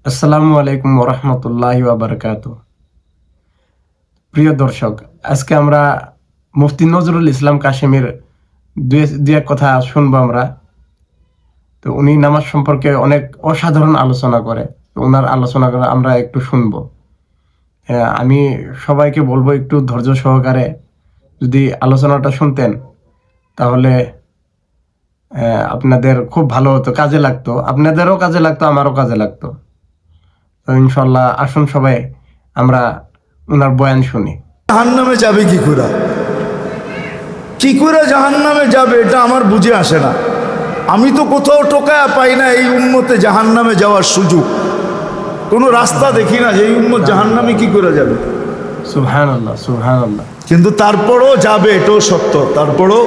আসসালামু আলাইকুম ওরহমতুল্লাহি ওয়া বারাকাতুহু। প্রিয় দর্শক, আজকে আমরা মুফতি নজরুল ইসলাম কাশিমের দুই এক কথা শুনবো আমরা। তো উনি নামাজ সম্পর্কে অনেক অসাধারণ আলোচনা করে, তো ওনার আলোচনা করে আমরা একটু শুনবো। আমি সবাইকে বলবো একটু ধৈর্য সহকারে যদি আলোচনাটা শুনতেন, তাহলে আপনাদের খুব ভালো হতো, কাজে লাগতো, আপনাদেরও কাজে লাগতো, আমারও কাজে লাগতো। তো ইনশাল্লাহ আসুন সবাই আমরা ওনার বয়ান শুনি। জাহান্নামে যাবে কি করে জাহান্নামে যাবে এটা আমার বুঝে আসে না। আমি তো কোথাও টোকায়া পাই না এই উম্মতে জাহান্নামে যাওয়ার সুযোগ, কোনো রাস্তা দেখি না যে এই উম্মত জাহান্নামে কি করে যাবে। সুবহানাল্লাহ, সুবহানাল্লাহ। কিন্তু তারপরও যাবে, এটাও সত্য। তারপরও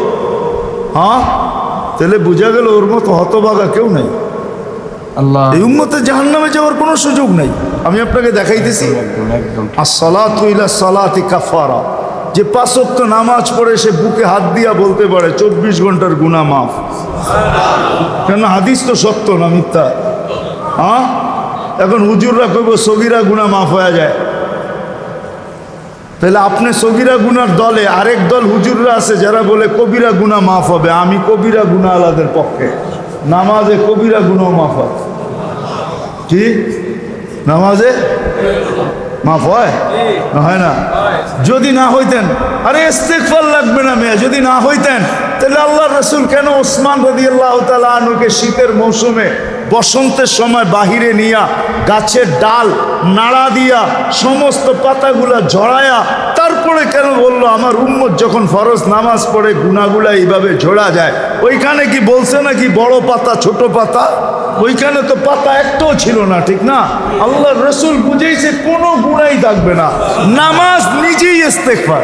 তাহলে বোঝা গেল ওর মতো হতভাগা কেউ নাই। আল্লাহ, এই উম্মতে জাহান্নামে যাওয়ার কোনো সুযোগ নাই। আমি আপনাকে দেখাইতেছি, একদম আসসালাতু ইলা সালাতি কাফারা। যে 5 ওয়াক্ত নামাজ পড়ে সে বুকে হাত দিয়া বলতে পারে 24 ঘন্টার গুনাহ মাফ। কেন? হাদিস তো সত্য না মিথ্যা? এখন হুজুররা কইব সগীরা গুনাহ মাফ হয়ে যায়, তাহলে আপনি সগীরা গুনার দলে, আরেক দল হুজুররা আছে যারা বলে কবিরা গুনাহ মাফ হবে। আমি কবিরা গুনাহ আলাদের পক্ষে, নামাজে কবিরা গুনাহ মাফ হয়। কি নামাজে মাফ হয়? হয় না? যদি না হইতেন, আরে ইস্তেগফার লাগবে না মেয়ে, যদি না হইতেন তাহলে আল্লাহর রাসূল কেন ওসমান রাদিয়াল্লাহু তাআলা আনহুকে শীতের মৌসুমে বসন্তের সময় বাহিরে নিয়া গাছের ডাল নাড়া দিয়া সমস্ত পাতাগুলা ঝরায়া তারপরে কেন বললো আমার উম্মত যখন ফরজ নামাজ পড়ে গুনাহগুলা এইভাবে ঝরা যায়? ওইখানে কি বলছে নাকি বড় পাতা ছোট পাতা? ওইখানে তো পাতা একটাও ছিল না, ঠিক না? আল্লাহর রাসূল বুঝাইছে কোনো গুনাহই থাকবে না। নামাজ নিজেই ইস্তেগফার।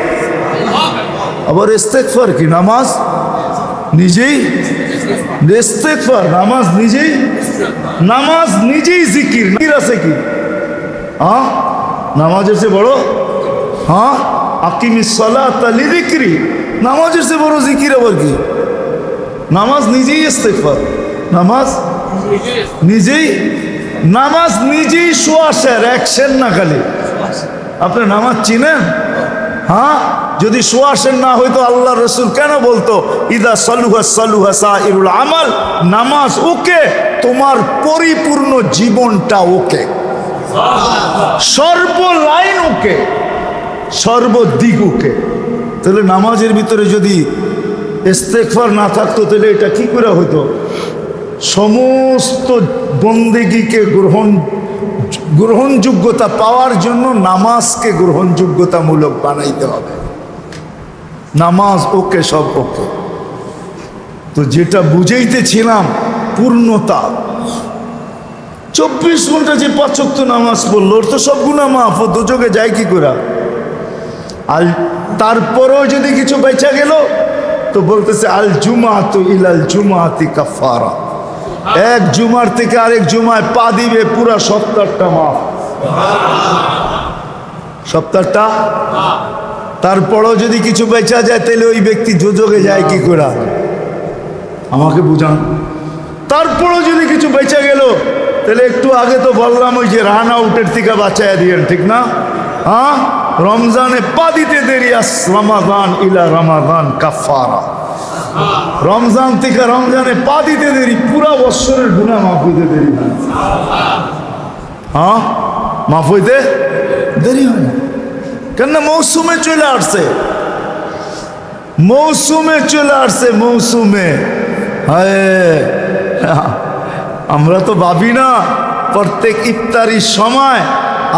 আবার ইস্তেগফার কি? নামাজ নিজেই ইস্তেগফার, নামাজ নিজেই, নামাজ নিজেই জিকির। জিকির আছে কি? নামাজের চেয়ে বড়? আকিমিস সালাতা লিযিকরি। নামাজের চেয়ে বড় জিকির আবার কি? নামাজ নিজেই ইস্তেগফার, নামাজ নিজেই, নামাজ নিজেই সোয়াশের অ্যাকশন না খালি। আপনি নামাজ চিনেন? যদি সোয়াশের না হইতো আল্লাহ রসুল কেন বলতো ইদা সালুহা সালুহা সাইরুল আমাল? নামাজ ওকে, তোমার পরিপূর্ণ জীবনটা ওকে, সর্বলাইন ওকে, সর্বদিক ওকে। তাহলে নামাজের ভিতরে যদি ইস্তেগফার না থাকতো তাহলে এটা কি করে হইতো? সমস্ত বন্দেগীকে গ্রহণযোগ্যতা পাওয়ার জন্য নামাজকে গ্রহণযোগ্যতামূলক বানাইতে হবে। নামাজ ওকে, সব ওকে। তো যেটা বুঝাইতেছিলাম পূর্ণতা, 24 ঘন্টা যে 5 ওয়াক্ত নামাজ পড়লো ওর তো সব গুনাহ মাফ, ও দুজকে যায় কি করে? আর তারপরেও যদি কিছু বেঁচে গেল তো বলতেছে আল জুমাতু ইলাল জুমাতি কাফারা। এক জুমার থেকে আরেক জুমায় পা দিবে, পুরা সপ্তাহটা মাফ, সপ্তাহটা। তারপরও যদি কিছু বেঁচা যায় তাহলে ওই ব্যক্তি যোজকে যায় কি করে? আমাকে বুঝান। তারপরও যদি কিছু বেঁচে গেল তাহলে একটু আগে তো বললাম ওই যে রান আউটের থেকে বাঁচাইয়া দিয়েন, ঠিক না? রমজানে পা দিতে দেরি, রমাদান ইলা রমাদান কাফারা। রমজান থেকে রমজানে পা দিতে দেরি, পুরা বৎসরের গুনাহ মাফ হইতে দেরি হয়। মাফ হইতে দেরি হয় না। কেন? মৌসুমে চলে আসছে, মৌসুমে চলে আসছে, মৌসুমে। আমরা তো ভাবি না প্রত্যেক ইফতারির সময়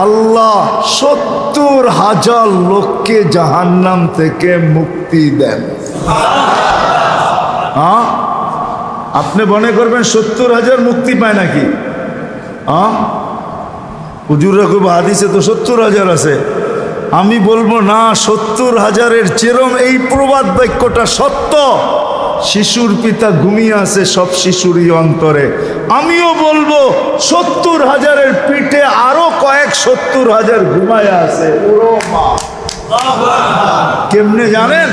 আল্লাহ 70,000 লোককে জাহান্নাম থেকে মুক্তি দেন। আপনি মনে করবেন 70,000 মুক্তি পায় নাকি? হুজুররা খুব হাদিসে তো 70,000 আছে। আমি বলবো না, 70,000-এর চেরম এই প্রবাদ বাক্যটা সত্য। শিশুর পিতা ঘুমিয়ে আছে সব শিশুরই অন্তরে। আমিও বলবো 70,000-এর পিঠে আরো কয়েক 70,000 ঘুমায় আছে। ওরো মা, কেমনে জানেন?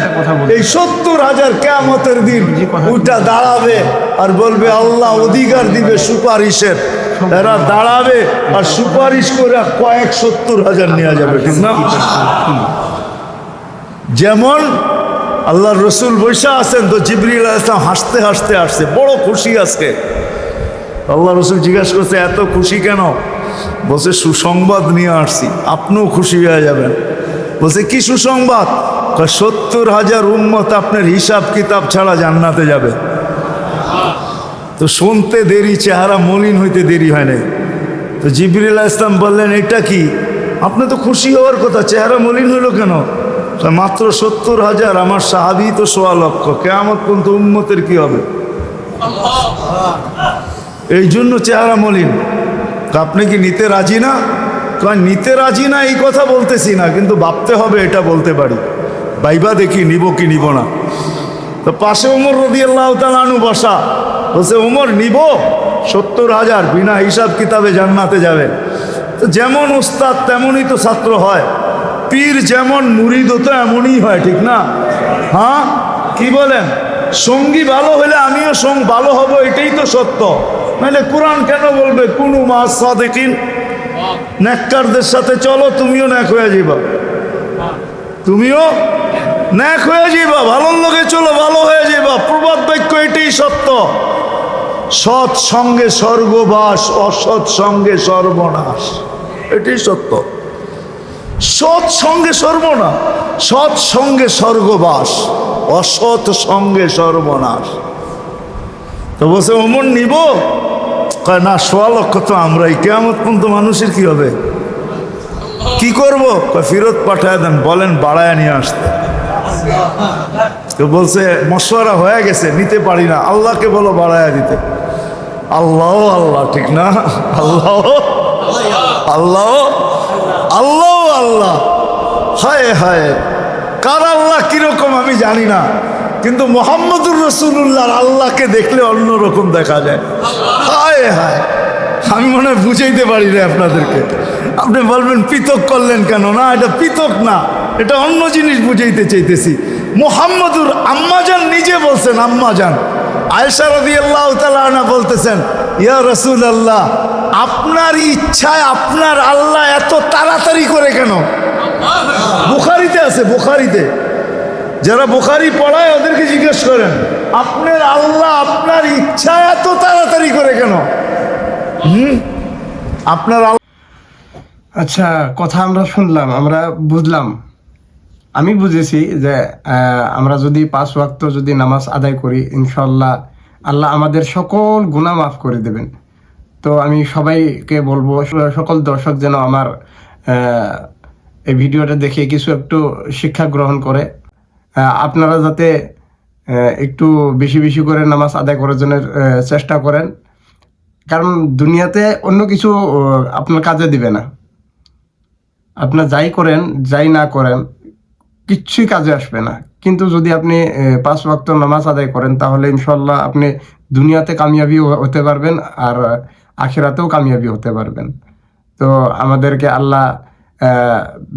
এই 70,000 কিয়ামতের দিন উঠা দাঁড়াবে আর বলবে আল্লাহ অধিকার দিবে সুপারিশের, এরা দাঁড়াবে আর সুপারিশ করে কয়েক 70,000 নেওয়া যাবে, ঠিক না? যেমন আল্লাহর রসুল বৈশা আছেন, তো জিবরিল আলাইহিস সালাম হাসতে হাসতে আসছে, বড় খুশি আজকে। আল্লাহ রসুল জিজ্ঞাসা করছে, এত খুশি কেন? বলছে, সুসংবাদ নিয়ে আসছি, আপনিও খুশি হয়ে যাবেন। বলছে, কি সুসংবাদ? 70,000 উম্মত আপনার হিসাব কিতাব ছাড়া জান্নাতে যাবে। তো শুনতে দেরি, চেহারা মলিন হইতে দেরি হয় নাই। তো জিবরিল আলাইহিস সালাম বললেন, এটা কি? আপনি তো খুশি হওয়ার কথা, চেহারা মলিন হইল কেন? মাত্র 70,000, আমার সাহাবী তো 1.25 লক্ষ, কিয়ামত পর্যন্ত উম্মতের কি হবে? এই জন্য চেহারা মলিন। আপনি কি নিতে রাজি না? নিতে রাজি না এই কথা বলতেছি না, কিন্তু ভাবতে হবে এটা বলতে পারি। ভাইবা দেখি নিব কি নিব না। তো পাশে ওমর রাদিয়াল্লাহু তাআলা আনহু বসা, বলছে, ওমর নিব 70,000, বিনা হিসাব কিতাবে জান্নাতে যাবে। তো যেমন উস্তাদ তেমনই তো ছাত্র হয়, পীর যেমন মুরিদও তো এমনই হয়, ঠিক না? হ্যাঁ, কি বলেন? সঙ্গী ভালো হলে আমিও ভালো হব, এটাই তো সত্য। নাহলে কোরআন কেন বলবে কুনু মা'আস সাদিকিন? নেককারদের সাথে চলো, তুমিও নেক হয়ে যাবা, তুমিও নেক হয়ে যাবা। ভালোর লোকে চলো, ভালো হয়ে যাবা। প্রবাদ বাক্য এটাই সত্য। সৎ সঙ্গে স্বর্গবাস, অসৎ সঙ্গে সর্বনাশ, এটাই সত্য। সৎ সঙ্গে সর্বনাশ, সৎ সঙ্গে স্বর্গবাস, অসৎ সঙ্গে সর্বনাশ। তো বলছে, ওমর নিব? কয় না, 1.25 লক্ষ তো আমরাই, কিয়ামত পর্যন্ত মানুষের কি হবে? কি করবো? কয় ফেরত পাঠায় দেন, বলেন বাড়ায় নিয়ে আসতে। তো বলছে, মশওয়ারা হয়ে গেছে, নিতে পারি না, আল্লাহকে বলো বাড়ায় দিতে। আল্লাহ আল্লাহ, ঠিক না? আল্লাহ আল্লাহ আল্লাহ আল্লাহ, হায় হায়, কার আল্লাহ কিরকম আমি জানি না, কিন্তু মুহাম্মদুর রাসূলুল্লাহর আল্লাহকে দেখলে অন্যরকম দেখা যায়। হায় হায়, আমি মনে হয় বুঝাইতে পারি না আপনাদেরকে। আপনি বলবেন পৃথক করলেন কেন? না, এটা পৃথক না, এটা অন্য জিনিস বুঝাইতে চাইতেছি। মুহাম্মদুর আম্মাজান নিজে বলছেন, আম্মাজান আয়েশা রাদিয়াল্লাহু তাআলা আনহা বলতেছেন, ইয়া রাসূলুল্লাহ, আপনার ইচ্ছায় আপনার আল্লাহ এত তাড়াতাড়ি করে কেন? বুখারীতে আছে, বুখারীতে। যারা বুখারী পড়ায় ওদেরকে জিজ্ঞেস করেন, আপনার আল্লাহ আপনার ইচ্ছায় এত তাড়াতাড়ি করে কেন? আপনার আচ্ছা, কথা আমরা শুনলাম, আমরা বুঝলাম, আমি বুঝেছি যে আমরা যদি 5 ওয়াক্ত যদি নামাজ আদায় করি, ইনশাল্লাহ আল্লাহ আমাদের সকল গুনাহ মাফ করে দেবেন। তো আমি সবাইকে বলবো, সকল দর্শক যেন আমার এই ভিডিওটা দেখে কিছু একটু শিক্ষা গ্রহণ করে। আপনারা যাতে একটু বেশি বেশি করে নামাজ আদায় করার জন্য চেষ্টা করেন, কারণ দুনিয়াতে অন্য কিছু আপনার কাজে দিবে না। আপনার যাই করেন যাই না করেন কিচ্ছুই কাজে আসবে না, কিন্তু যদি আপনি 5 ওয়াক্ত নামাজ আদায় করেন, তাহলে ইনশাল্লাহ আপনি দুনিয়াতে কামিয়াবি হতে পারবেন আর আখিরাতেও কামিয়াবি হতে পারবেন। তো আমাদেরকে আল্লাহ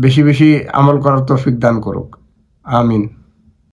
বেশি বেশি আমল করার তৌফিক দান করুক, আমিন।